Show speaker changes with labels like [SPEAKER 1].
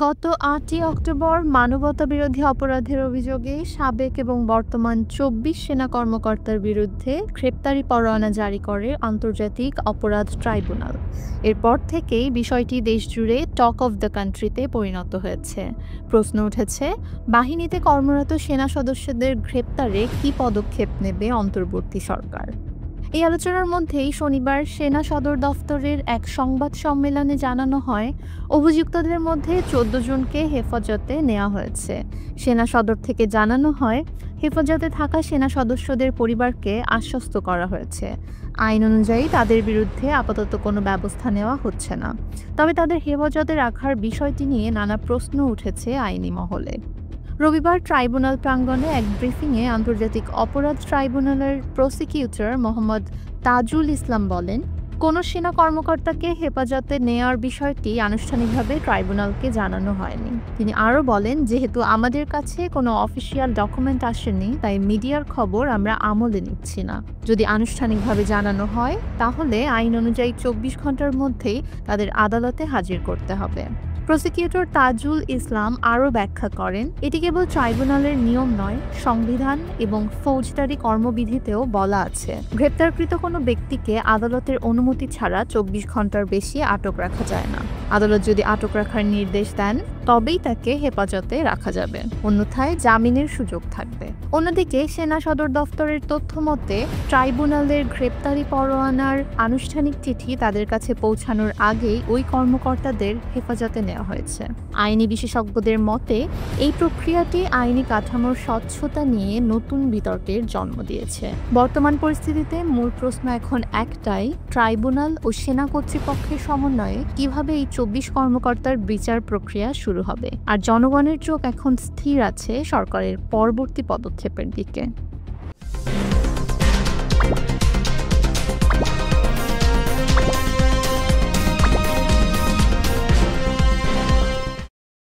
[SPEAKER 1] গত ৮ই অক্টোবর মানবতাবিরোধী অপরাধের অভিযোগে সাবেক এবং বর্তমান ২৪ সেনা কর্মকর্তার বিরুদ্ধে গ্রেপ্তারি পরোয়ানা জারি করে আন্তর্জাতিক অপরাধ ট্রাইব্যুনাল। এরপর থেকেই বিষয়টি দেশজুড়ে টক অফ দ্য কান্ট্রিতে পরিণত হয়েছে। প্রশ্ন উঠেছে, বাহিনীতে কর্মরত সেনা সদস্যদের গ্রেপ্তারে কী পদক্ষেপ নেবে অন্তর্বর্তী সরকার। এই আলোচনার মধ্যেই শনিবার সেনা সদর দফতরের এক সংবাদ সম্মেলনে জানানো হয়, অভিযুক্তদের মধ্যে ১৪ জনকে হেফাজতে নেওয়া হয়েছে। সেনা সদর থেকে জানানো হয়, হেফাজতে থাকা সেনা সদস্যদের পরিবারকে আশ্বস্ত করা হয়েছে, আইন অনুযায়ী তাদের বিরুদ্ধে আপাতত কোনো ব্যবস্থা নেওয়া হচ্ছে না। তবে তাদের হেফাজতে রাখার বিষয়টি নিয়ে নানা প্রশ্ন উঠেছে আইনি মহলে। রবিবার ট্রাইব্যুনাল প্রাঙ্গণে এক ব্রিফিংয়ে আন্তর্জাতিক অপরাধ ট্রাইব্যুনালের প্রসিকিউটর মোহাম্মদ তাজুল ইসলাম বলেন, কোনো সেনা কর্মকর্তাকে হেফাজতে নেওয়ার বিষয়টি আনুষ্ঠানিকভাবে ট্রাইব্যুনালকে জানানো হয়নি। তিনি আরও বলেন, যেহেতু আমাদের কাছে কোনো অফিসিয়াল ডকুমেন্ট আসেনি, তাই মিডিয়ার খবর আমরা আমলে নিচ্ছি না। যদি আনুষ্ঠানিকভাবে জানানো হয়, তাহলে আইন অনুযায়ী ২৪ ঘন্টার মধ্যেই তাদের আদালতে হাজির করতে হবে। প্রসিকিউটর তাজুল ইসলাম আরও ব্যাখ্যা করেন, এটি কেবল ট্রাইব্যুনালের নিয়ম নয়, সংবিধান এবং ফৌজদারি কর্মবিধিতেও বলা আছে, গ্রেপ্তারকৃত কোনো ব্যক্তিকে আদালতের অনুমতি ছাড়া ২৪ ঘন্টার বেশি আটক রাখা যায় না। আদালত যদি আটক রাখার নির্দেশ দেন, তবেই তাকে হেফাজতে রাখা যাবে, অন্যথায় জামিনের সুযোগ থাকবে। অন্যদিকে সেনা সদর দফতরের তথ্য মতে, ট্রাইব্যুনালের গ্রেপ্তারি পরোয়ানার আনুষ্ঠানিক চিঠি তাদের কাছে পৌঁছানোর আগেই ওই কর্মকর্তাদের হেফাজতে নেওয়া হয়েছে। আইনি বিশেষজ্ঞদের মতে, এই প্রক্রিয়াটি আইনি কাঠামোর স্বচ্ছতা নিয়ে নতুন বিতর্কের জন্ম দিয়েছে। বর্তমান পরিস্থিতিতে মূল প্রশ্ন এখন একটাই, ট্রাইব্যুনাল ও সেনা কর্তৃপক্ষের সমন্বয়ে কিভাবে এই ২৪ কর্মকর্তার বিচার প্রক্রিয়া শুরু হবে। আর জনগণের চোখ এখন স্থির আছে সরকারের পরবর্তী পদক্ষেপের দিকে।